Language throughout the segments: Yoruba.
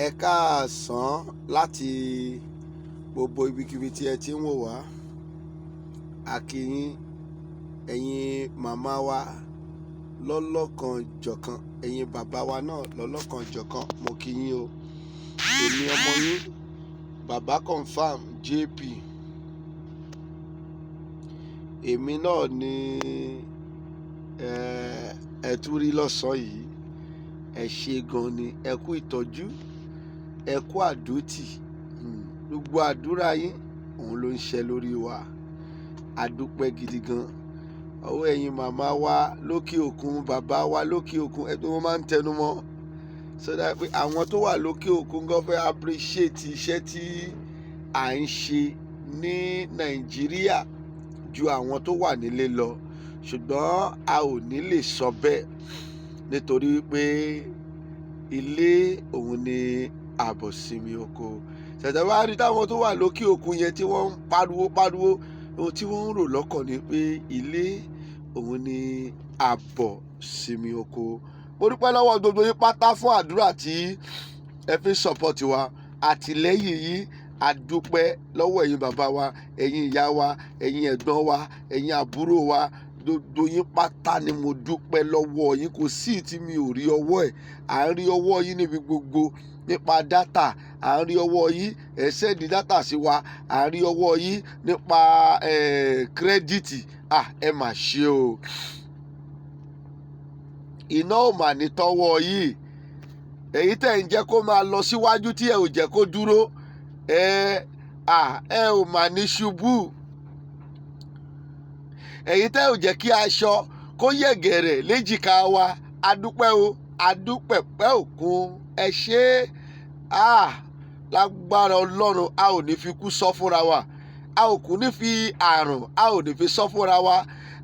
Ẹ káàsán láti gbogbo ibikíbi tí ẹ ti ń wò wá. A kí yín, ẹ̀yin màmá wa lọ́lọ́kan-jọ̀kan, ẹ̀yin bàbá wa náà lọ́lọ́kan-jọ̀kan, mo kí yín o. Èmi ọmọ yín, bàbá confam JP. Èmi náà ni ẹ tún rí lọ́sàn-án yìí. Ẹ ṣé gan ni, ẹ kú ìtọ́jú, ẹ kú àdútì. Gbogbo àdúrà yín òun ló ń ṣẹ lórí wa. A dúpẹ́ gidi gan. Ọwọ́ ẹ̀yin màmá wa lókè òkun, bàbá wa lókè òkun, ẹ tó wọ́n máa ń tẹnu mọ́. So that pé àwọn tó wà lókè òkun gan fẹ́ appreciate iṣẹ́ tí à ń ṣe ní Nàìjíríà ju àwọn tó wà nílé lọ. Ṣùgbọ́n a ò ní lè sọ bẹ́ẹ̀ nítorí pé ilé òun ni àbọ̀sími oko. Ṣẹ̀ṣẹ̀ wá rí táwọn tó wà lókè òkun yẹn tí wọ́n ń pariwo ohun tí wọ́n ń rò lọ́kàn ni pé ilé òun ni àbọ̀sími oko. Mo dúpẹ́ lọ́wọ́ gbogbo yín pátá fún àdúrà tí ẹ fi ń support wa, àtìlẹ́yìn yín. A dúpẹ́ lọ́wọ́ ẹ̀yin bàbá wa, ẹ̀yin ìyá wa, ẹ̀yin ẹ̀gbọ́n wa, ẹ̀yin àbúrò wa. Gbogbo yín pátá ni mo dúpẹ́ lọ́wọ́ yín. Kò sí tí mi ò rí ọwọ́ ẹ̀. À ń rí ọwọ́ yín níbi gbogbo nípa dátà. À ń rí ọwọ́ yín, ẹ sẹ́ndì dátà sí wa. À ń rí ọwọ́ yín nípa kírẹ́dìtì. Ẹ mà ṣe o. Iná ò mà ní tọ́wọ́ yìí. Èyí tẹ̀ ń jẹ́ kó máa lọ síwájú tí ẹ ò jẹ́ kó dúró. Ẹ ò mà ní ṣubú. Èyí tẹ́ ò jẹ́ kí aṣọ kó yẹ̀gẹ̀rẹ̀ léjìká wa. A dúpẹ́ o. A dúpẹ́ pẹ́ òkun. Ẹ ṣé. Lágbára Ọlọ́run, a ò ní fi kú sọ fúnra wa. A ò kú ní fi àrùn, a ò ní fi sọ fúnra wa.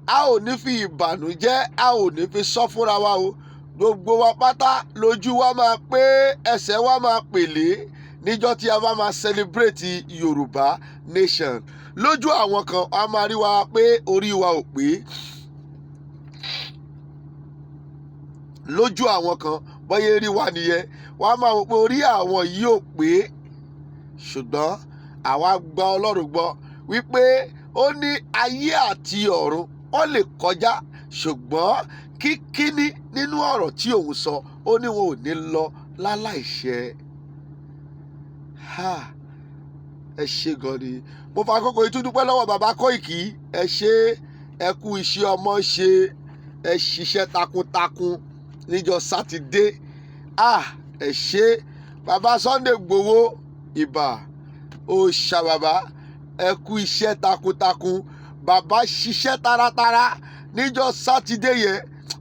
A ò ní fi ìbànújẹ́, a ò ní fi sọ fúnra wa o. Gbogbo wa pátá lójú wa máa pé, ẹsẹ̀ wa máa pèlé níjọ́ tí a bá máa celebrate Yorùbá nation. Lójú àwọn kan, a máa rí wa pé orí wa ò pé. Lójú àwọn kan, bọ́yé rí wa nìyẹn. Wọ́n á máa wò pé orí àwọn yìí ò pé. Ṣùgbọ́n àwa gba Ọlọ́run gbọ́ wípé ó ní ayé àti ọ̀run ó lè kọjá, ṣùgbọ́n kíkíní nínú ọ̀rọ̀ tí òun sọ, ó ní wọn ò ní lọ láláìṣẹ. Ẹ ṣé gan ni. Mo fa àkókò yìí tún dúpẹ́ lọ́wọ́ bàbá Kóìkì. Ẹ ṣé, ẹ kú iṣẹ́ ọmọ ṣe. Ẹ ṣiṣẹ́ takuntakun níjọ́ Sátidé. Ẹ ṣé. Bàbá Sunday Igboho ìbà òòṣà bàbá. Ẹ kú iṣẹ́ takuntakun. Bàbá ṣiṣẹ́ taratara níjọ́ Sátidé yẹn.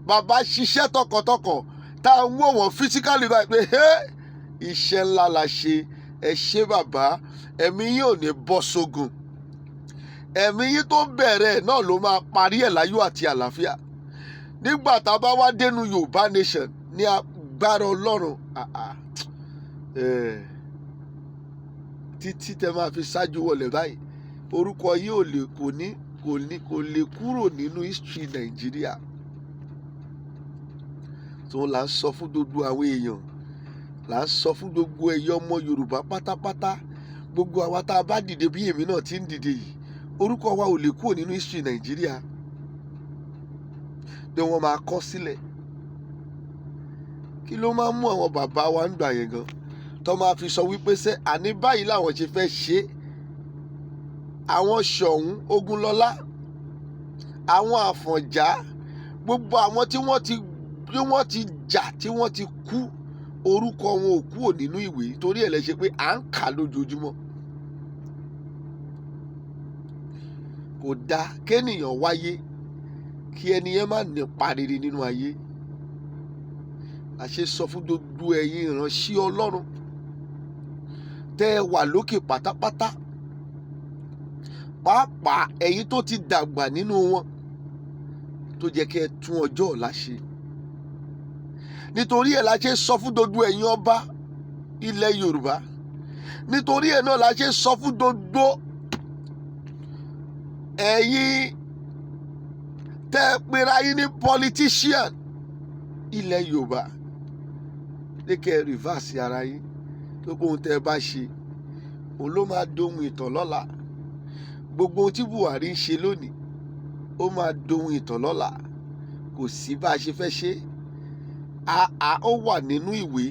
Bàbá ṣiṣẹ́ tọkàntọkàn. Tá a ń wò wọ́n physically báyìí pé iṣẹ́ ńlá la ṣe. Ẹ ṣé bàbá. Ẹ̀mí yín ò ní bọ́ sógun. Ẹ̀mí yín tó bẹ̀rẹ̀ náà ló máa parí ẹ̀ láyọ̀ àti àlàáfíà. Nígbà tá a bá wá dénú Yorùbá nation ní agbára Ọlọ́run. Títí tẹ máa fi ṣáájú wọlé báyìí. Orúkọ yìí kò lè kúrò nínú history Nàìjíríà. Tó là ń sọ fún gbogbo àwọn èèyàn. Là ń sọ fún gbogbo ẹ̀yọ́ ọmọ Yorùbá pátápátá. Gbogbo àwa tá a bá dìde bí èmi náà ti ń dìde yìí. Orúkọ wa ò lè kúrò nínú history Nàìjíríà. Pé wọ́n máa kọ sílẹ̀. Kí ló máa ń mú àwọn bàbá wa ń gbà yẹn gan? Tó máa fi sọ wípé àní báyìí làwọn ṣe fẹ́ ṣe. Àwọn Ṣọ̀ún Ògúnlọlá, àwọn Àfọ̀njá, gbogbo àwọn tí wọ́n ti jà, tí wọ́n ti kú, orúkọ wọn ò kúrò nínú ìwé. Torí ẹ̀ lẹ ṣe pé à ń kà lójoojúmọ́. Kò dáa kéèyàn wáyé kí ẹni yẹn má nípa rere nínú ayé. A ṣe sọ fún gbogbo ẹ̀yin ìránṣẹ́ Ọlọ́run tẹ́ ẹ wà lókè pátápátá, pàápàá ẹ̀yin tó ti dàgbà nínú wọn, tó jẹ́ kí ẹ tún ọjọ́ ọ̀la ṣe. Nítorí ẹ̀ la ṣe sọ fún gbogbo ẹ̀yin ọba ilẹ̀ Yorùbá. Nítorí ẹ̀ náà la ṣe sọ fún gbogbo ẹ̀yin tẹ́ ẹ pera yín ní politician ilẹ̀ Yorùbá. Ní kẹ́ ẹ reverse ara yín. gbogbo ohun tẹ́ ẹ bá ṣe òun ló máa dohun ìtàn lọ́la. Gbogbo ohun tí Buhari ń ṣe lónìí ó máa dohun ìtàn lọ́la. Kò sí bá a ṣe fẹ́ ṣe. Ó wà nínú ìwé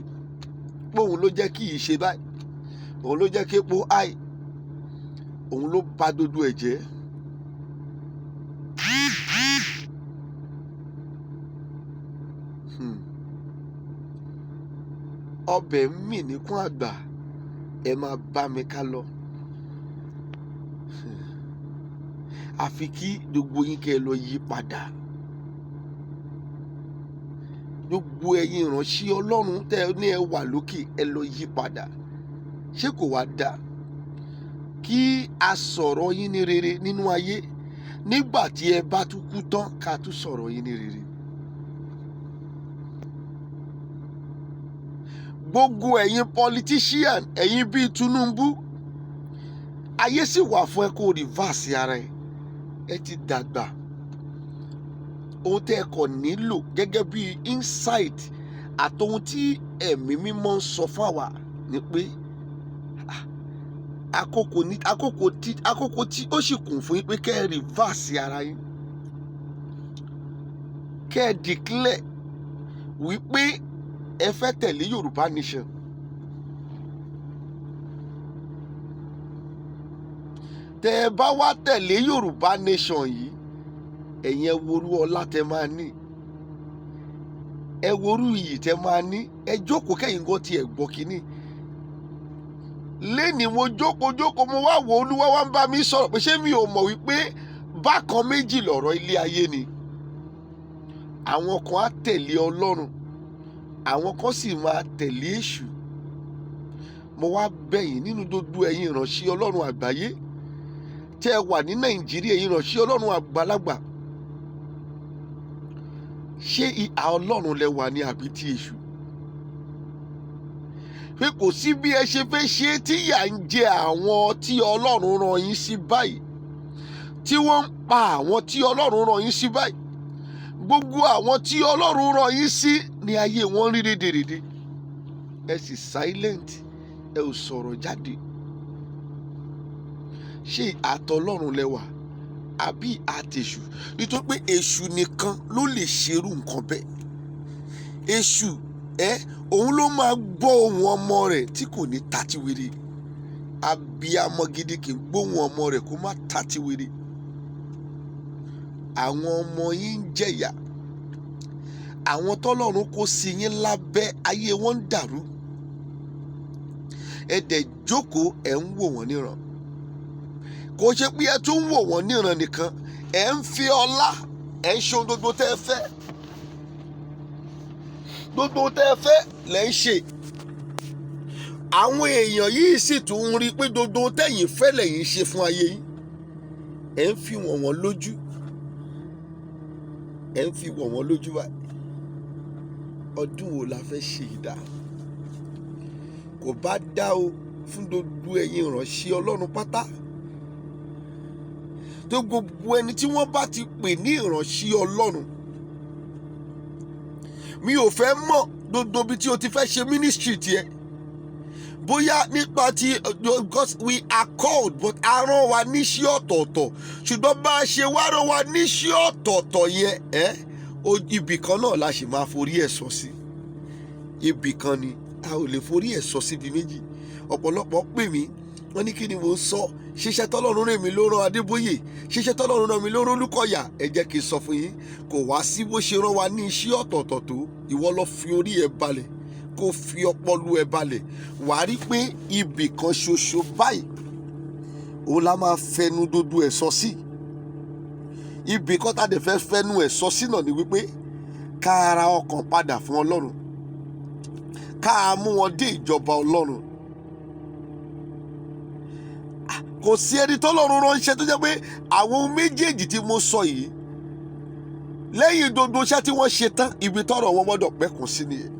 pé òun ló jẹ́ kí yìí ṣe báyìí, òun ló jẹ́ kí epo háì, òun ló bà gbogbo ẹ̀ jẹ́. Ọbẹ̀ ń mì níkùn àgbà, ẹ máa bá mi ká lọ. Àfi kí gbogbo yín kẹ́ ẹ lọ yí padà. Gbogbo ẹ̀yin ìránṣẹ́ Ọlọ́run tẹ́ ẹ ní ẹ wà lókè, ẹ lọ yí padà. Ṣé kò wá dáa kí a sọ̀rọ̀ yín ní rere nínú ayé, nígbà tí ẹ bá tún kú tán ká tún sọ̀rọ̀ yín ní rere? Gbogbo ẹ̀yin politician, ẹ̀yin bíi Tinubu, ayé sì wà fún ẹ kó reverse ara ẹ. Ẹ ti dàgbà. Ohun tẹ́ ẹ kàn nílò gẹ́gẹ́ bí insight àtohun tí ẹ̀mí mímọ́ ń sọ fún àwa ni pé àkókò tí ó sì kún fún yín pé kẹ́ ẹ reverse ara yín, kẹ́ ẹ declare wípé ẹ fẹ́ tẹ̀lé Yorùbá nation. Tẹ́ ẹ bá wá tẹ̀lé Yorùbá nation yìí, ẹ̀yin ẹ worú ọlá tẹ́ máa ní, ẹ worú iyì tẹ́ máa ní. Ẹ jókòó kẹ́yìn gan tiẹ̀ gbọ́ kínní. Lénìí mo jókòó mo wá wo Olúwa wá ń bá mi sọ̀rọ̀ pé ṣé mi ò mọ̀ wípé bákan méjì lọ̀rọ̀ ilé ayé ni. Àwọn kan á tẹ̀lé Ọlọ́run, àwọn kan sì máa tẹ̀lé èṣù. Mo wá bẹ̀ yín nínú gbogbo ẹ̀yin ìránṣẹ́ Ọlọ́run àgbáyé tẹ́ ẹ wà ní Nàìjíríà, ẹ̀yin ìránṣẹ́ Ọlọ́run àgbàlagbà, ṣé ìhà Ọlọ́run lẹ wà ní àbí ti èṣù? Pé kò sí bí ẹ ṣe fẹ́ ṣe tí ìyà ń jẹ àwọn tí Ọlọ́run rán yín sí báyìí, tí wọ́n ń pa àwọn tí Ọlọ́run rán yín sí báyìí. Gbogbo àwọn tí Ọlọ́run rán yín sí ní ayé wọn rí rédèrèdè. Ẹ sì silent, ẹ ò sọ̀rọ̀ jáde. Ṣé àtọlọ́run lẹ wà àbí àtèṣù? Nítorí pé èṣù nìkan ló lè ṣerú nǹkan bẹ́ẹ̀. Èṣù òun ló máa gbọ́ ohùn ọmọ rẹ̀ tí kò ní tàtíwèrè. Abiyamọ gidi kì í gbóhùn ọmọ rẹ̀ kó má tàtíwèrè. Àwọn ọmọ yín ń jẹ̀yà. Àwọn tọ́lọ́run kó sí yín lábẹ́, ayé wọn ń dàrú. Ẹ dẹ̀ jókòó ẹ̀ ń wò wọ́n níran. Kò ṣe pé ẹ tún ń wò wọ́n níran nìkan, ẹ̀ ń fi ọlá, ẹ̀ ń ṣe ohun gbogbo tẹ́ ẹ fẹ́. Gbogbo tẹ́ ẹ fẹ́ lẹ̀ ń ṣe. Àwọn èèyàn yìí sì tún ń rí pé gbogbo tẹ́yìn fẹ́ lẹ̀yìn ṣe fún ayé yín. Ẹ̀ ń fi wọ̀n wọ́n lójú. Ẹ̀ ń fi wọ̀n wọ́n lójú báyìí. Ọdún wo la fẹ́ ṣe ìdá? Kò bá dá o fún gbogbo ẹ̀yin ìránṣẹ́ Ọlọ́run pátá. Tó gbogbo ẹni tí wọ́n bá ti pè ní ìránṣẹ́ Ọlọ́run, mi ò fẹ́ mọ̀ gbogbo ibi tí o ti fẹ́ ṣe ministry tiẹ̀. Bóyá nípa ti because we are called, but a rán wa níṣẹ́ ọ̀tọ̀ọ̀tọ̀. Ṣùgbọ́n bá a ṣe wá rán wa níṣẹ́ ọ̀tọ̀ọ̀tọ̀ yẹn, ibì kan náà la ṣì máa forí ẹ̀ sọ sí. Ibì kan ni a ò lè forí ẹ̀ sọ síbi méjì. Ọ̀pọ̀lọpọ̀ pè mí, wọ́n ní kí ni mo ń sọ? Ṣiṣẹ́ tọ́lọ́run rán mi ló rán Adébóyè, ṣiṣẹ́ tọ́lọ́run rán mi ló rán Olúkọ̀yà. Ẹ jẹ́ kí n sọ fún yín, kò wá sí bó ṣe rán wa ní iṣẹ́ ọ̀tọ̀ọ̀tọ̀ tó. Ìwọ lọ fi orí ẹ balẹ̀, kó fi ọpọlọ ẹ balẹ̀. Wà á rí pé ibì kan ṣoṣo báyìí òun la máa fẹnu dodo ẹ̀ sọ sí. Ibì kan tá a dẹ̀ fẹ́ fẹnu ẹ̀ sọ sí náà ni wípé ká ara ọkàn padà fún Ọlọ́run, ká mú wọn dé ìjọba Ọlọ́run. Kò sí ẹni tọ́lọ́run ránṣẹ́ tó jẹ́ pé àwọn ohun méjèèjì tí mo sọ yìí, lẹ́yìn gbogbo iṣẹ́ tí wọ́n ṣe tán, ibi tọ́rọ̀ wọn gbọ́dọ̀ pẹ́kun sí nìyẹn.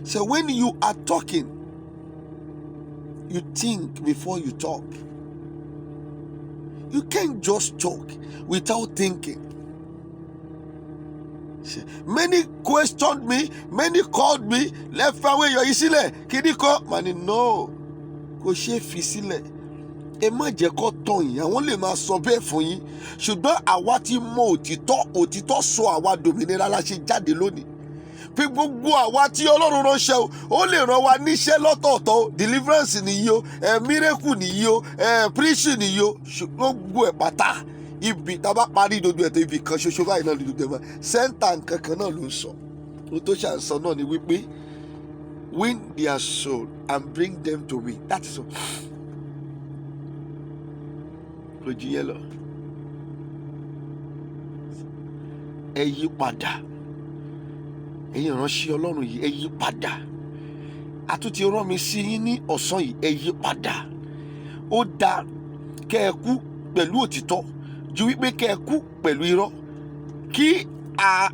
So when you are talking, you think before you talk. You can't just talk without thinking. Many questioned me, many called me, lẹ́fẹ̀ àwọn èèyàn yìí sílẹ̀ kíní kan mà ní no, kò ṣeé fi sílẹ̀. Ẹ má jẹ́ kó tàn yín, àwọn lè máa sọ bẹ́ẹ̀ fún yín, ṣùgbọ́n àwa ti mọ òtítọ́ sọ àwa dòmìnira la ṣe jáde lónìí. Pé gbogbo àwa tí Ọlọ́run ránṣẹ́ o, ó lè rán wa níṣẹ́ lọ́tọ̀ọ̀tọ̀ o, deliverance nìyí o, miracle nìyí o, preaching nìyí o, ṣùgbọ́n gbogbo ẹ̀ pátá ibi tá a bá parí dodo ẹ̀ tó ibi kan ṣoṣo báyìí náà dodo ẹ̀ máa sẹ́ńtà nǹkan kan náà ló ń sọ. Ohun tó ṣàǹsọ náà ni wípé win their soul and bring them to me. That is all. Lójú yẹn lọ. Ẹ yí padà. Ẹ̀yin ìránṣẹ́ Ọlọ́run yìí, ẹ yí padà. A tún ti rán mi sí yín ní ọ̀sán yìí, ẹ yí padà. Ó dáa kẹ́ ẹ kú pẹ̀lú òtítọ́ ju wípé kẹ́ ẹ kú pẹ̀lú irọ́. Kí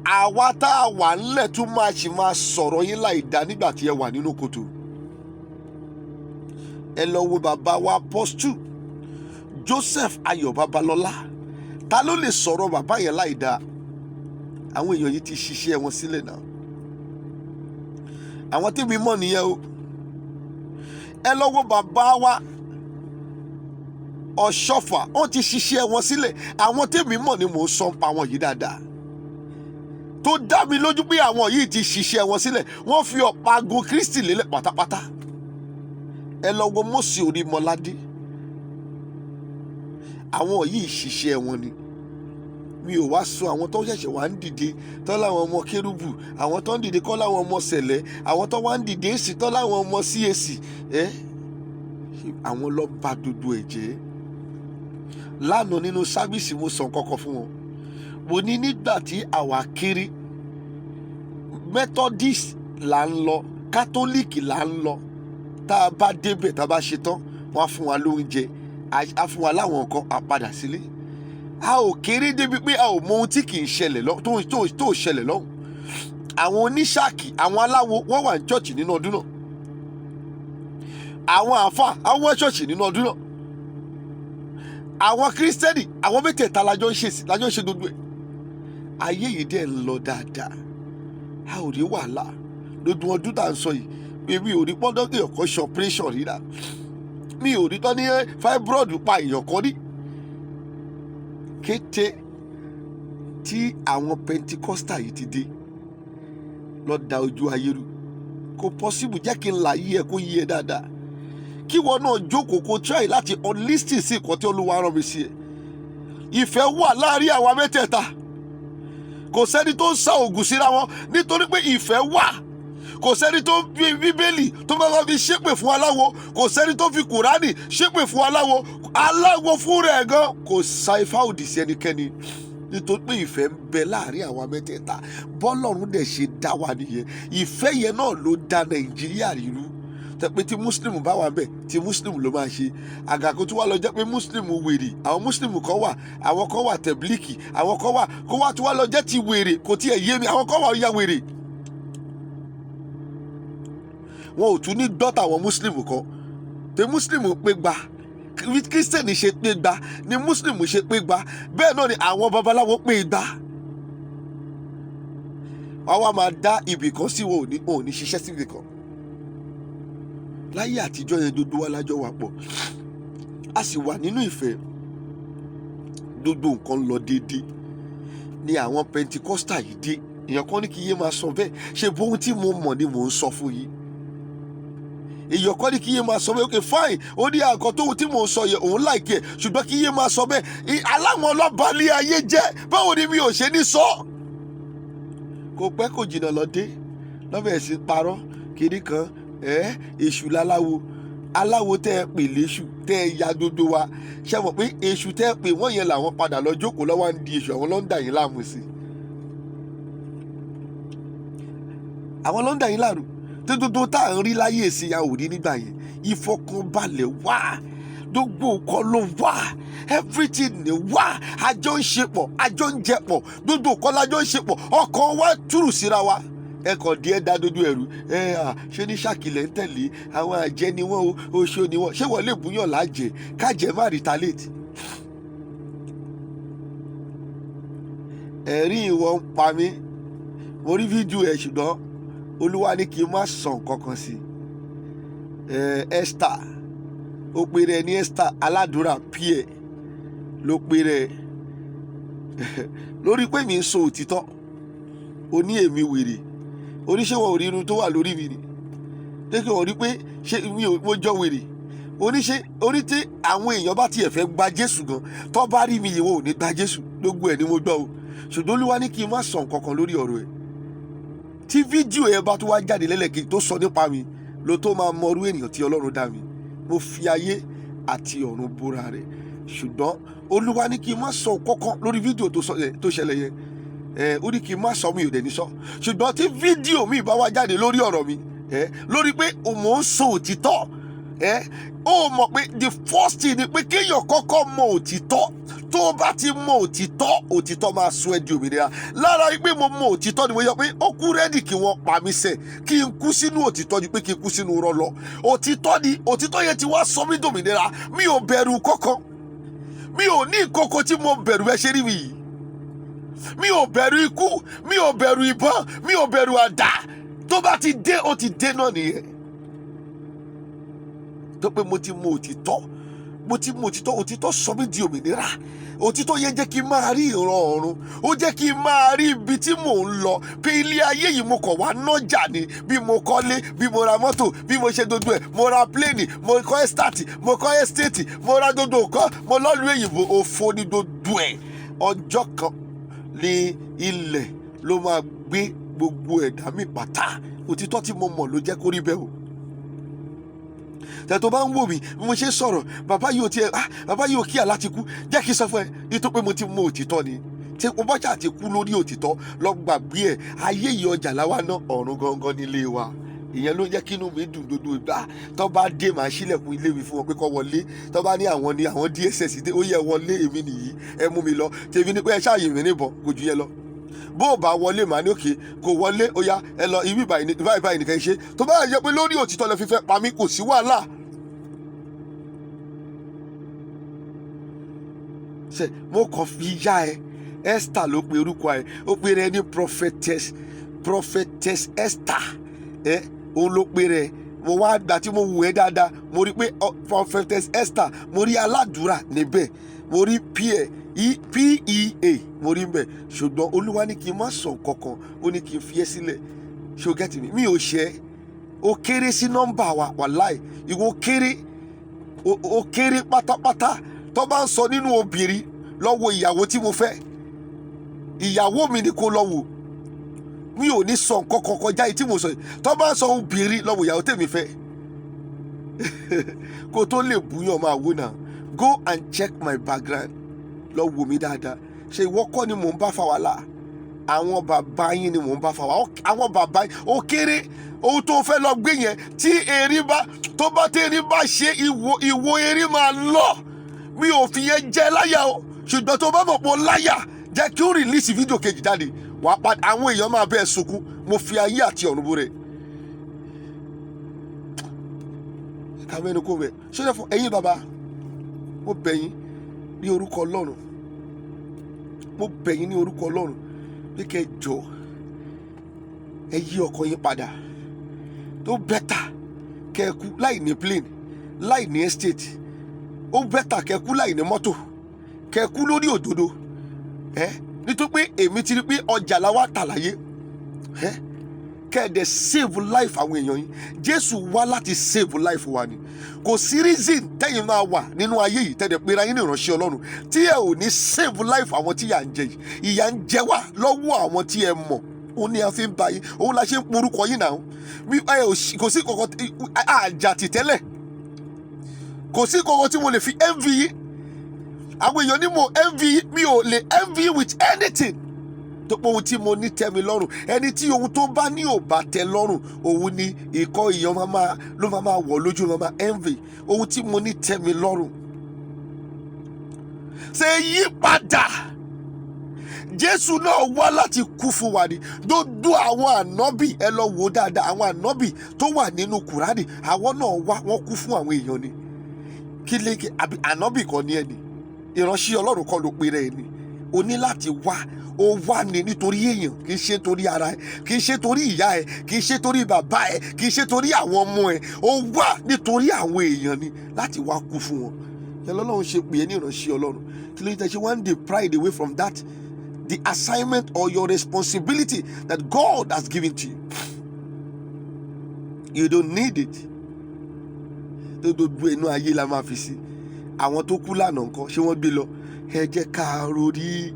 àwa tá a wà ńlẹ̀ tún máa sọ̀rọ̀ yín láì dá nígbà tí ẹ wà nínú kòtò. Ẹ lọ wo bàbá wa Apostle Joseph Ayọ̀ Babalọ́lá. Ta ló lè sọ̀rọ̀ bàbá yẹn láì dá? Àwọn èèyàn yìí ti ṣiṣẹ́ wọn sílẹ̀ náà. Àwọn tèmi mọ̀ nìyẹn o. Ẹ lọ wo bàbá wa Ọ̀ṣọ́fà, ó ti ṣiṣẹ́ wọn sílẹ̀. Àwọn tèmi mọ̀ ni mò ń sọ pa wọn yìí dáadáa. Tó dá mi lójú pé àwọn yìí ti ṣiṣẹ́ wọn sílẹ̀. Wọ́n fi ọ̀pá-ago Kristi lélẹ̀ pátápátá. Ẹ lọ wo Mósè Orímọládé. Àwọn yìí ṣiṣẹ́ wọn ni. Mi ò wá sọ àwọn tó ṣẹ̀ṣẹ̀ wá ń dìde tán láwọn ọmọ kérúbù, àwọn tó ń dìde kọ́ láwọn ọmọ sẹ̀lẹ̀, àwọn tó wá ń dìde sí tán láwọn ọmọ CAC. Àwọn lọ bà dodo ẹ̀ jẹ́. Lánàá nínú sábìsì mo sọ kọ́kọ́ fún wọn. Mo ní nígbà tí àwa kéré, Methodist là ń lọ, Catholic là ń lọ. Tá a bá débẹ̀ tá a bá ṣe tán, wọ́n á fún wa lóúnjẹ, á fún wa láwọn nǹkan, á padà sílé. A ò kéré débi pé a ò mọ ohun tí kì í ṣẹlẹ̀ tó ṣẹlẹ̀ lọ́hùn. Àwọn oníṣáàkì, àwọn aláwo, wọ́n wà ní ṣọ́ọ̀ṣì nínú ọdún náà. Àwọn àáfàá, àwọn wà ní ṣọ́ọ̀ṣì nínú ọdún náà. Àwọn kírísítẹ́nì, àwọn mẹ́tẹ̀ẹ̀ta lájọ́ ń ṣe gbogbo ẹ̀. Ayé yìí dẹ̀ ń lọ dáadáa. A ò rí wàhálà lójú ọdún tá à ń sọ yìí. Èmi ò rí pọ́ńdọ́kì ọ̀kan ṣe operation rí náà. Mi ò rí tán ní fibroid pa èèyàn kan rí. Kété tí àwọn Pentecostal yìí ti dé lọ da ojú ayé rú. Kò possible, jẹ́ kí n là yí ẹ kó yí ẹ dáadáa. Kí wọn náà jókòó kó try láti listen sí nǹkan tí Olúwa rán mi sí ẹ. Ìfẹ́ wà láàrin àwa mẹ́tẹ̀ẹ̀ta. Kò sẹ́ni tó ń sa ògùn síra wọn nítorí pé ìfẹ́ wà. Kò sẹ́ni tó ń fi Bíbélì tó bá fi ṣépè fún aláwo. Kò sẹ́ni tó fi Kùránì ṣépè fún aláwo. Aláwo fúnra ẹ̀ gan kò sa ifá òdì sí ẹnikẹ́ni. Nítorí pé ìfẹ́ ń bẹ láàrin àwa mẹ́tẹ̀ẹ̀ta. Bọ́lọ́run dẹ̀ ṣe dá wa nìyẹn. Ìfẹ́ yẹn náà ló dá Nàìjíríà rírú. Pé tí Muslim bá wà bẹ́ẹ̀, tí Muslim ló máa ṣe. Àgàkó tí wàá lọ jẹ́ pé Muslim wèrè. Àwọn Muslim kan wà, àwọn kan wà tẹ̀blíkì, àwọn kan wà kó wá tí wàá lọ jẹ́ ti wèrè kò tiẹ̀ yé mi. Àwọn kan wà ya wèrè. Wọn ò tún ní dọ́tà àwọn Muslim kan. Tí Muslim pé gba, Kírísítẹ́nì ṣe pé gba, ni Muslim ṣe pé gba. Bẹ́ẹ̀ náà ni àwọn babaláwo pé gba. Wọ́n wá máa dá ibì kan sí wọn ò ní ṣiṣẹ́ sí ibì kan. Láyé àtijọ́ yẹn gbogbo wa lájọ wà pọ̀. A sì wà nínú ìfẹ́. Gbogbo nǹkan lọ déédéé. Ni àwọn Pentecostal yìí dé. Èèyàn kan ní kí yé máa sọ bẹ́ẹ̀. Ṣé bóhun tí mo mọ̀ ni mò ń sọ fún yín? Èèyàn kan ní kí yé máa sọ bẹ́ẹ̀. Okay fine. Ó ní àgọ́ tóhun tí mò ń sọ yẹn òun láìkí ẹ̀. Ṣùgbọ́n kí yé máa sọ bẹ́ẹ̀. Aláwọn ọlọ́ba ní ayé jẹ́. Báwo ni mi ò ṣe ní sọ? Kò pẹ́ kò jìnnà lọ dé. Lọ́bẹ̀ sí parọ́ kiri kan. Èṣù láláwo. Aláwo tẹ́ ẹ pè léṣù tẹ́ ẹ ya gbogbo wa. Ṣé mọ̀ pé èṣù tẹ́ ẹ pè wọ́n yẹn làwọn padà lọ jókòó lọ́wọ́ ń di èṣù, àwọn ló ń dà yín láàmú sí. Àwọn ló ń dà yín láàrú. Tí gbogbo tá à ń rí láyé èsì ya ò rí nígbà yẹn. Ìfọkànbalẹ̀ wà. Gbogbo nǹkan ló wà. Everything ni wà. Àjọ ń ṣe pọ̀, àjọ ń jẹ pọ̀. Gbogbo nǹkan lájọ ń ṣe pọ̀. Ọkàn wa túrù síra wa. Ẹ̀kọ́ díẹ̀ dá dodo ẹ̀rù. Ṣé ní ṣàkìlẹ̀ ń tẹ̀lé àwọn àjẹ́ ni wọ́n o, oṣó ni wọ́n. Ṣé wọ́n lè búyàn lájẹ̀ kájẹ́ má retaliate? Ẹ̀rín ìwọ ń pa mí. mo rí fídíò ẹ̀ ṣùgbọ́n Olúwa ní kí n má sọ nǹkan kan sí Esther, ó pe rẹ̀ ní Esther aládùúrà píẹ̀ ló pe rẹ̀ lórí pé mi ń sọ òtítọ́, ó ní èmi wèrè, oníṣẹ́wọ̀n ò rí irun tó wà lórí mi ni, pé kí wọ́n rí pé ṣé mo jọ wèrè, orí tí àwọn èèyàn bá tiẹ̀ fẹ́ gba Jésù gan tó bá rí mi yìí wọn ò ní gba Jésù, gbogbo ẹ̀ ni mo gbọ́ o, ṣùgbọ́n Olúwa ní kí n má sọ nǹkan kan lórí ọ̀rọ̀ ẹ̀. Tí fídíò ẹ̀ bá tó wá jáde lẹ́lẹ́kejì tó sọ nípa mi ló tó máa mọrú ènìyàn tí Ọlọ́run dá mi. Mo fi ayé àti ọ̀run búra rẹ̀, ṣùgbọ́n Olúwa ní kí n má sọ nǹkan kan lórí fídíò tó ṣẹlẹ̀ yẹn. Ó ní kí n má sọ, mi ò dẹ̀ ní sọ, ṣùgbọ́n tí fídíò mi bá wá jáde lórí ọ̀rọ̀ mi lórí pé mò ń sọ òtítọ́, ó mọ̀ pé the first thing ni pé kéèyàn kọ́kọ́ mọ òtítọ́. Tó bá ti mọ òtítọ́ máa sọ ẹ́ di òmìnira. Lára pé mo mọ òtítọ́ ni mo yọ pé ó kú rẹ́dì kí wọ́n pa mí sẹ̀, kí n kú sínú òtítọ́ ni pé kí n kú sínú irọ́ lọ. Òtítọ́ yẹn ti wá sọ mí dòmìnira. Mi ò bẹ̀rù kankan, mi ò ní ìkókó tí mo bẹ̀rù ẹ ṣe rí mi yìí. Mi ò bẹ̀rù ikú, mi ò bẹ̀rù ìbọn, mi ò bẹ̀rù àdá. Tó bá ti dé, ó ti dé náà nìyẹn. Tó pé mo ti mọ òtítọ́, òtítọ́ sọ mí di òmìnira. Òtítọ́ yẹn jẹ́ kí n máa rí ìran ọ̀run, ó jẹ́ kí n máa rí ibi tí mò ń lọ, pé ilé ayé yìí mo kàn wá nájà ni, bí mo kọ́lé, bí mo ra mọ́tò, bí mo ṣe dodo ẹ̀, mo ra pléènì, mo kọ́ ẹ́stáàtì, mo kọ́ ẹ́stéètì, mo ra dodo nǹkan, mo lọ́lù èyìnbó, òfo ní dodo ẹ̀. Ọjọ́ kan ní ilẹ̀ ló máa gbé gbogbo ẹ̀dá mi pátá. Òtítọ́ tí mo mọ̀ ló jẹ́ kó rí bẹ́ẹ̀ o. Tẹ́ tó bá ń wò mí bí mo ṣe sọ̀rọ̀, bàbá yóò kíyà láti kú, jẹ́ kí n sọ fún ẹ nítorí pé mo ti mọ òtítọ́ ni. Tí mo bá ṣáà ti kú lórí òtítọ́, lọ gbàgbé ẹ̀, ayé yìí ọjà láwa náà, ọ̀run gangan nílé wa. Ìyẹn ló jẹ́ kí inú mi dùn dodo ìgbà. Tó bá dé màá ṣílẹ̀kùn ilé mi fún wọn pé kó wọlé. Tó bá ní àwọn DSS dé, ó yẹ wọlé, èmi nìyí, ẹ mú mi lọ. Tèmi ni pé ẹ ṣáàyè mi níbọn, kò ju yẹn lọ. Bó o bá wọlé màá ní òkè, kò wọlé, ó yá ẹ lọ ibi báyìí nìkan ṣe. Tó bá yẹ pé lórí òtítọ́ lẹ fi fẹ́ pa mí, kò sí wàhálà. Mo kàn fi yá ẹ. Esther ló pe orúkọ ẹ, ó pe rẹ ní prophetess Esther. Òun ló pe rẹ. Mo wá gbà tí mo wù ẹ́ dáadáa, mo rí pé prophetess Esther, mo rí aládùúrà níbẹ̀, mo rí PEA, mo rí bẹ́ẹ̀. Ṣùgbọ́n Olúwa ní kí n má sọ nǹkan kan, ó ní kí n fi ẹ́ sílẹ̀. Ṣé o get me? Mi ò ṣẹ́, ó kéré sí nọ́mbà wa, wàláì, ìwọ ó kéré pátápátá. Tó bá ń sọ nínú obìnrin, lọ wo ìyàwó tí mo fẹ́, ìyàwó mi ni kó lọ wò. Mi ò ní sọ nǹkan kan kọjá yìí tí mo sọ yìí. Tó bá ń sọ obìnrin, lọ wo ìyàwó tèmi fẹ́. Kó tó lè búyàn máa wò náà. Go and check my background. Lọ wò mí dáadáa. Ṣé ìwọ kọ́ ni mò ń bá fa wàhálà? Àwọn bàbá yín ni mò ń bá fa wàhálà. Àwọn bàbá yín ó kéré. Ohun tó fẹ́ lọ gbé yẹn, tí erin bá ṣe ìwo erin máa lọ. Mi ò fi yẹn jẹ láyà o, ṣùgbọ́n tó bá mọ̀ pé ó láyà, jẹ́ kí ó rìlíìsì fídíò kejì jáde. Wàá padà, àwọn èèyàn máa bẹ́ẹ̀ sunkún. Mo fi ayé àti ọ̀run búra. Kàmẹ́nu kò bẹ̀. Ṣé fún ẹ̀yin bàbá, mo bẹ̀ yín ní orúkọ Ọlọ́run. Mo bẹ̀ yín ní orúkọ Ọlọ́run pé kẹ́ jọ̀ọ́ ẹ yí ọkọ yín padà. Tó bẹ́tà kẹ́ kú láì ní plane, láì ní estate. Ó bẹ́tà kẹ́ kú láì ní mọ́tò, kẹ́ kú lórí òdodo. Nítorí pé èmi ti rí pé ọjà la wá tà láyé. Kẹ́ ẹ̀ dẹ̀ save life àwọn èèyàn yín. Jésù wá láti save life wa ni. Kò sí reason tẹ́yìn máa wà nínú ayé yìí tẹ́lẹ̀ pera yín ní ìránṣẹ́ Ọlọ́run tí ẹ ò ní save life àwọn tí ìyà ń jẹ yìí. Ìyà ń jẹ wá lọ́wọ́ àwọn tí ẹ mọ̀. Òun ni a fi ń ba yín, òun la ṣe ń porúkọ yín náà. Kò sí kankan àjà tì tẹ́lẹ̀. Kò sí kankan tí mo lè fi envy yín. Àwọn èèyàn ní mo envy yín, mi ò lè envy you with anything. Tó pé ohun tí mo ní tẹ́ mi lọ́rùn, ẹni tí ohun tó bá ní ò bá tẹ́ lọ́rùn, òun ni ìkọ́ ìyàn ló máa wọ̀ lójú, ló máa envy. Ohun tí mo ní tẹ́ mi lọ́rùn. Ṣé yí padà? Jésù náà wá láti kú fún wa ni. Gbogbo àwọn ànábì, ẹ lọ wò dáadáa, àwọn ànábì tó wà nínú Kùránì, àwọn náà wá, wọ́n kú fún àwọn èèyàn ni. Kí lè àbí ànábì kan ní ẹni? Ìránṣẹ́ Ọlọ́run kan ló pe rẹ̀ ni. o ní láti wá. Ó wá ní nítorí èèyàn, kì í ṣe torí ara ẹ, kì í ṣe torí ìyá ẹ, kì í ṣe torí bàbá ẹ, kì í ṣe torí àwọn ọmọ ẹ. Ó wá nítorí àwọn èèyàn ni, láti wá kú fún wọn. Yẹn lọ́lọ́run ṣe pè é ní ìránṣẹ́ Ọlọ́run. Kí ló dé ṣe one day pride away from that, the assignment or your responsibility that God has given to you. You don't need it. Tó gbogbo inú ayé la máa fi sí. Àwọn tó kú lánàá ńkọ́, ṣé wọ́n gbé lọ? Ẹ jẹ́ ká rorí.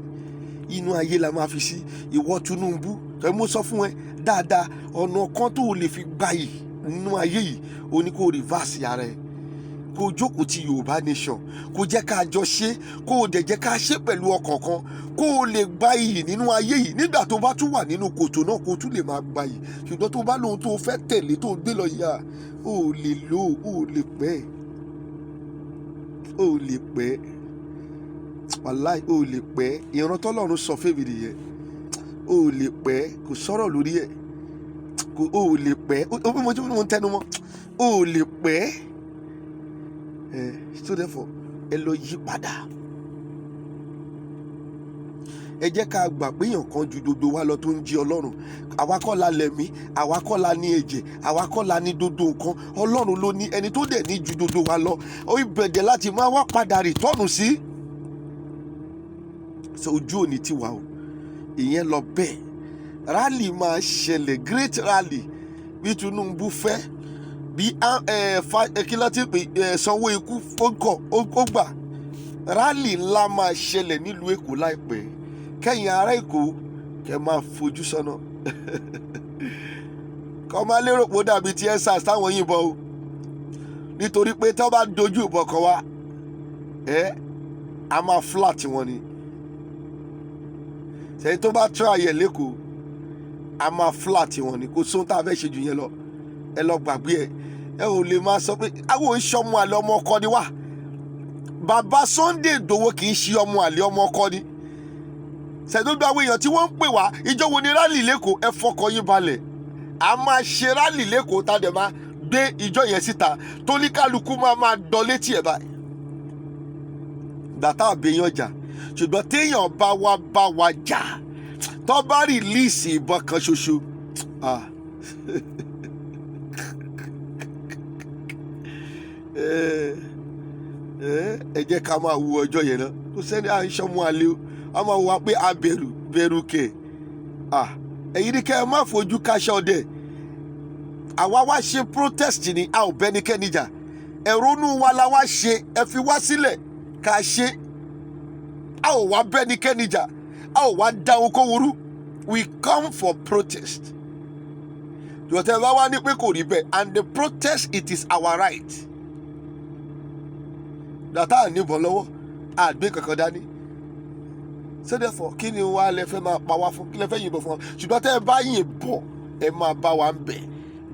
Inú ayé la máa fi sí. Ìwọ Tinubu, mo sọ fún ẹ dáadáa, ọ̀nà kan tó lè fi gbayì nínú ayé yìí, ó ní kó reverse ara ẹ. Kó jókòó ti Yorùbá nation, kó jẹ́ ká jọ ṣe, kó dẹ̀ jẹ́ ká ṣe pẹ̀lú ọkàn kan, kó lè gba iyì nínú ayé yìí. Nígbà tó bá tún wà nínú kòtò náà, kó tún lè máa gba iyì. Ṣùgbọ́n tó bá lóhun tó fẹ́ tẹ̀lé, tó gbé lọ yà, ó lè lò, ó lè pẹ́, ó lè pẹ́. Wàláì ó lè pẹ́. Ìran tọ́lọ́run sọ fèmí nìyẹn. Ó lè pẹ́, kò sọ̀rọ̀ lórí ẹ̀. Ó lè pẹ́. Ó bí mo ń tẹnu mọ́. Ó lè pẹ́. So therefore, ẹ lọ yí padà. Ẹ jẹ́ ká gbà pé èèyàn kan ju gbogbo wa lọ tó ń jí Ọlọ́run. Àwa kọ́ la lẹ̀mí, àwa kọ́ la ní ẹ̀jẹ̀, àwa kọ́ la ní gbogbo nǹkan. Ọlọ́run ló ní, ẹni tó dẹ̀ ní ju gbogbo wa lọ. Ó ìbẹ̀dẹ̀ láti máa wá padà rìtọ́ọ̀nù sí. So ojú òní ti wà o. Ìyẹn lọ bẹ́ẹ̀. Rally máa ṣẹlẹ̀, great rally bí Tinubu fẹ́, bí kí ló ti pè sanwó ikú ó gbà. Rally ńlá máa ṣẹlẹ̀ nílùú Èkó láìpẹ́. Kẹ́yìn ará Èkó kẹ́ máa fojú sọ́nà. Kọ́ máa lérò pé ó dàbí ti EndSARS táwọn yìnbọn o. Nítorí pé tí wọ́n bá dojú ìbọn kan wá, a máa flat wọn ni. Ṣèyí tó bá try ẹ̀ lẹ́kọ̀ọ́, a máa flat wọn ni. Kò sóhun tá a fẹ́ ṣe jù yẹn lọ. Ẹ lọ gbàgbé ẹ. Ẹ ò lè máa sọ pé àwọn ìṣọmọ àlè ọmọ ọkọ ni wá. Bàbá Sunday Igboho kì í ṣe ọmọ àlè ọmọ ọkọ ni. Ṣèdúgbò àwọn èèyàn tí wọ́n ń pè wá, ìjọ wo ni rally lẹ́kọ̀ọ́? Ẹ fọkàn yín balẹ̀. A máa ṣe rally lẹ́kọ̀ọ́, tá a dẹ̀ máa gbé ìjọ yẹn síta. Tóníkálukú máa dán létí ẹ̀ báyìí. Dàtà àbẹ̀yàn jà. Ṣùgbọ́n téèyàn bá wa jà, tó bá release ìbọn kan ṣoṣo. Ẹ jẹ́ ká máa wo ọjọ́ yẹn náà. Kò sẹ́ni à ń ṣọmọ àlè o. A máa wá pé a bẹ̀rù kẹ̀. Ẹ̀yin ni kẹ́ ẹ má fojú káṣọ dẹ̀. Àwa wá ṣe protest ni, a ò bẹ́nikẹ́ni jà. Ẹ̀rọnú wa la wá ṣe, ẹ fi wá sílẹ̀ ká ṣe. A ò wá bẹ́nikẹ́ni jà. A ò wá dá ohunkóhun rú. We come for protest. Jọ̀tẹ́ bá wá ní pé kò rí bẹ́ẹ̀, and the protest, it is our right. Dàtà níbọn lọ́wọ́, àgbé kankan dání. So therefore, kí ni wàá lẹ fẹ́ máa pa wá fún? Kí lẹ fẹ́ yìnbọn fún wa? Ṣùgbọ́n tẹ́ ẹ bá yìnbọn, ẹ máa bá wa ń bẹ̀.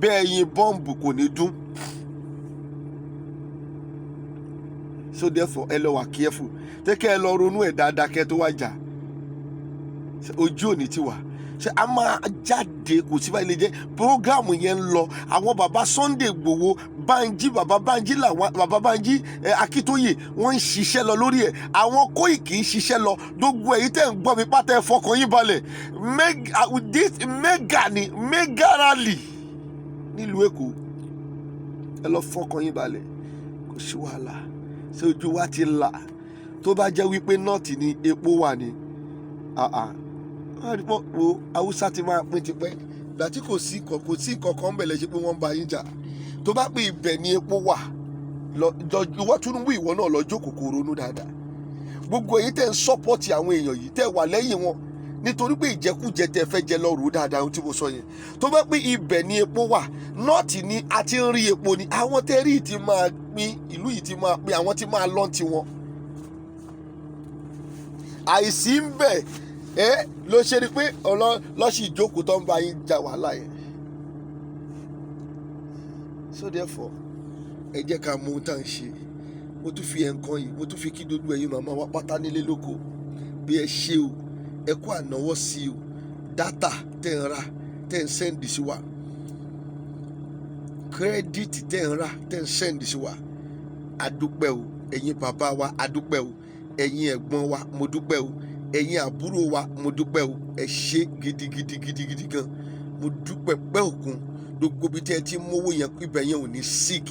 Bẹ́ẹ̀ yin bọ́ǹbù kò ní dún. So therefore, ẹ lọ wà careful. Tẹ́kẹ́ ẹ lọ ronú ẹ̀ dáadáa kẹ́ tó wá jà. Ojú òní ti wà. Ṣé a máa jáde, kò sí báyìí lè jẹ́ prógámù yẹn ń lọ. Àwọn bàbá Sunday Igboho, bàbá Bánjí Akíntóyè, wọ́n ń ṣiṣẹ́ lọ lórí ẹ̀. Àwọn Kóìkì ń ṣiṣẹ́ lọ. Gbogbo èyí tẹ́ ń gbọ́ mi pátá, ẹ fọkàn yín balẹ̀. Mega rally nílùú Èkó. Ẹ lọ fọkàn yín balẹ̀. Kò sí wàhálà. Ṣé ojú wa ti là? Tó bá jẹ́ wípé nọ́ọ̀tì ni epo wà ní. Wo Haúsá ti máa pín tipẹ́. Ìgbà tí kò sí kankan bẹ̀lẹ̀ ṣe pé wọ́n ń bá yín jà. Tó bá pé ibẹ̀ ni epo wà, ìwọ Tinubu ìwọ náà lọ jókòó kó ronú dáadáa. Gbogbo èyí tẹ́ ń sọ́pọ́tì àwọn èèyàn yìí, tẹ́ wà lẹ́yìn wọn nítorí pé ìjẹkújẹ tẹ́ fẹ́ jẹ lọ rò dáadáa ohun tí mo sọ yẹn. Tó bá pé ibẹ̀ ni epo wà, nọ́ọ̀tì ni a ti ń rí epo ni. Àwọn tẹ́rì ti máa pín, ìlú yìí ti máa pín, àwọn ti máa lọ́n tiwọn. Àìsí ń bẹ̀ ló ṣe ni pé lọ́sì ìjókòó tó ń bá yín jà wàhálà yẹn. So therefore, ẹ jẹ́ ká mọ ohun tá à ń ṣe. Mo tún fi ẹ̀ǹkan yìí, mo tún fi kí gbogbo ẹ̀yin màmá wa pátá nílé lóko. Bí ẹ ṣe o, ẹ kó ànáwọ́ sí o. Dátà tẹ́ ń ra, tẹ́ ń sẹ́ndì sí wa. Kírẹ́dìtì tẹ́ ń ra, tẹ́ ń sẹ́ndì sí wa. A dúpẹ́ o, ẹ̀yin bàbá wa, a dúpẹ́ o. Ẹ̀yin ẹ̀gbọ́n wa, mo dúpẹ́ o. ẹ̀yin àbúrò wa mo dúpẹ́ o, ẹ ṣé gidigidi gan, mo dúpẹ́ pẹ́ òkun. Gbogbo ibi tí ẹ ti mówó yẹn, ibẹ̀ yẹn ò ní sick.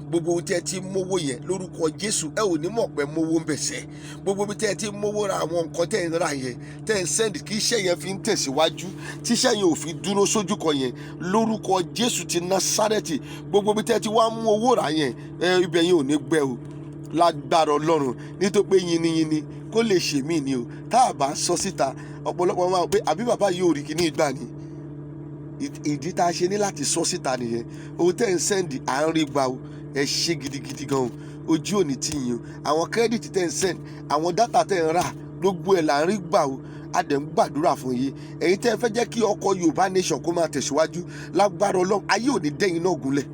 Gbogbo ibi tí ẹ ti mówó yẹn lórúkọ Jésù, ẹ ò ní mọ̀ pé mówó ń bẹ̀sẹ̀. Gbogbo ibi tí ẹ ti mówó ra àwọn nǹkan tẹ́ ń rà yẹn, tẹ́ ń send kí iṣẹ́ yẹn fi ń tẹ̀síwájú, tí iṣẹ́ yẹn ò fi dúró sójú kan yẹn, lórúkọ Jésù ti Násárẹ́tì. Gbogbo ibi tí ẹ ti wá mú owó rà yẹn, ibẹ̀ yẹn ò ní gbẹ o, lágbára Ọlọ́run, nítorí pé yiniyini kó lè ṣe mí ni o. Tá a bá sọ síta, ọ̀pọ̀lọpọ̀ máa pé àbí bàbá yìí ò rí kíní ìgbà ni. Ìdí tá a ṣe ní láti sọ síta nìyẹn. Ohun tẹ́ ń send à ń rí gbà o, ẹ ṣé gidigidi gan o, ojú òní tì yín o. Àwọn credit tẹ́ ń send, àwọn data tẹ́ ń rà, gbogbo ẹ̀ là ń rí gbà o. A dẹ̀ ń gbàdúrà fún yín. Ẹ̀yin tẹ́ ẹ fẹ́ jẹ́ kí ọkọ̀ Yorùbá nation kó máa tẹ̀síwájú, lágbára Ọlọ́run, ayé ò ní dẹ́yìn náà gúnlẹ̀.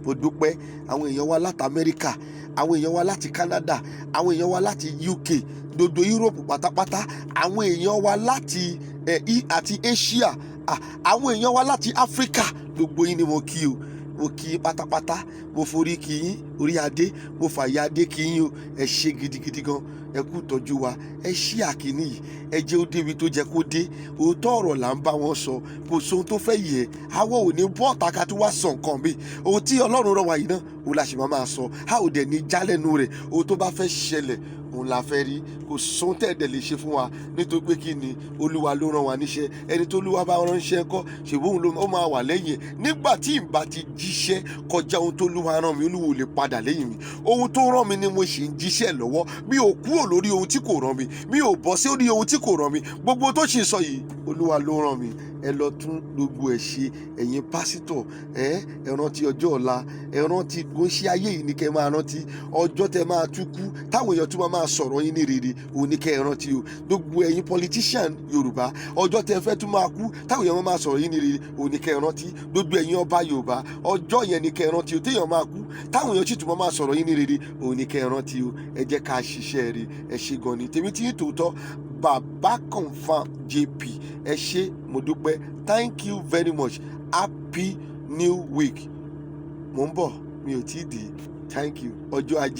Mo dúpẹ́ àwọn èèyàn wa láti Amẹ́ríkà, àwọn èèyàn wa láti Canada, àwọn èèyàn wa láti UK, gbogbo Europe pátápátá, àwọn èèyàn wa láti àti Asia, àwọn èèyàn wa láti Africa, gbogbo yín ni mo kí o. Mo kí yín pátápátá, mo forí kí yín, orí adé, mo fàyà adé kí yín o. Ẹ ṣé gidigidi gan, ẹ kú ìtọ́jú wa, ẹ ṣí àkíní yìí, ẹ jẹ́ ó débi tó jẹ́ kó dé. Òótọ́ ọ̀rọ̀ là ń bá wọn sọ, kò sóhun tó fẹ́ yẹ. Àwa ò ní bọ́ ọ̀tá ká tó wá sọ nǹkan mi. Ohun tí Ọlọ́run rán wa yìí náà, òun la ṣì máa sọ. A ò dẹ̀ ní jálẹ̀nu rẹ̀. Ohun tó bá fẹ́ ṣẹlẹ̀, òun la fẹ́ rí. Kò sóhun tẹ́ẹ̀dẹ̀ lè ṣe fún wa, nítorí pé kí ni Olúwa ló rán wa níṣẹ́. Ẹni tó Olúwa bá ránṣẹ́ kọ́, ṣèbó òun ó máa wà lẹ́yìn ẹ̀. Nígbà tí ìbá ti jíṣẹ́ kọjá ohun tó Olúwa rán mi, Olúwa ò lè padà lẹ́yìn mi. Ohun tó rán mi ni mo ṣì ń jíṣẹ́ lọ́wọ́. Mi ò kúrò lórí ohun tí kò rán mi, mi ò bọ́ sí orí ohun tí kò rán mi. Gbogbo tó ṣì ń sọ yìí, Olúwa ló rán mi. Ẹ lọ tún gbogbo ẹ̀ ṣe. Ẹ̀yin pásítọ̀, ẹ rántí ọjọ́ ọ̀la, ẹ rántí kò ń ṣe ayé yìí ni kẹ́ máa rántí. Ọjọ́ tẹ́ máa tún kú, táwọn èèyàn tún máa sọ̀rọ̀ yín ní rere, òun ni kẹ́ ẹ rántí o. Gbogbo ẹ̀yin politician Yorùbá, ọjọ́ tẹ́ fẹ́ tún máa kú, táwọn èèyàn máa sọ̀rọ̀ yín ní rere, òun ni kẹ́ ẹ rántí. Gbogbo ẹ̀yin ọba Yorùbá, ọjọ́ yẹn ni kẹ́ ẹ rántí o. Téèyàn máa kú, táwọn èèyàn sì tún máa sọ̀rọ̀ yín ní rere, òun ni kẹ́ ẹ rántí o. Ẹ jẹ́ ká ṣiṣẹ́ rere. Ẹ ṣé gan ni. Tèmi tí yín tòótọ́, Baba Confirm JP. Ẹ ṣé, mo dúpẹ́. Thank you very much. Happy New Week. Mo ń bọ̀, mi ò tí ì dé. Thank you. Ọjọ́ ajé.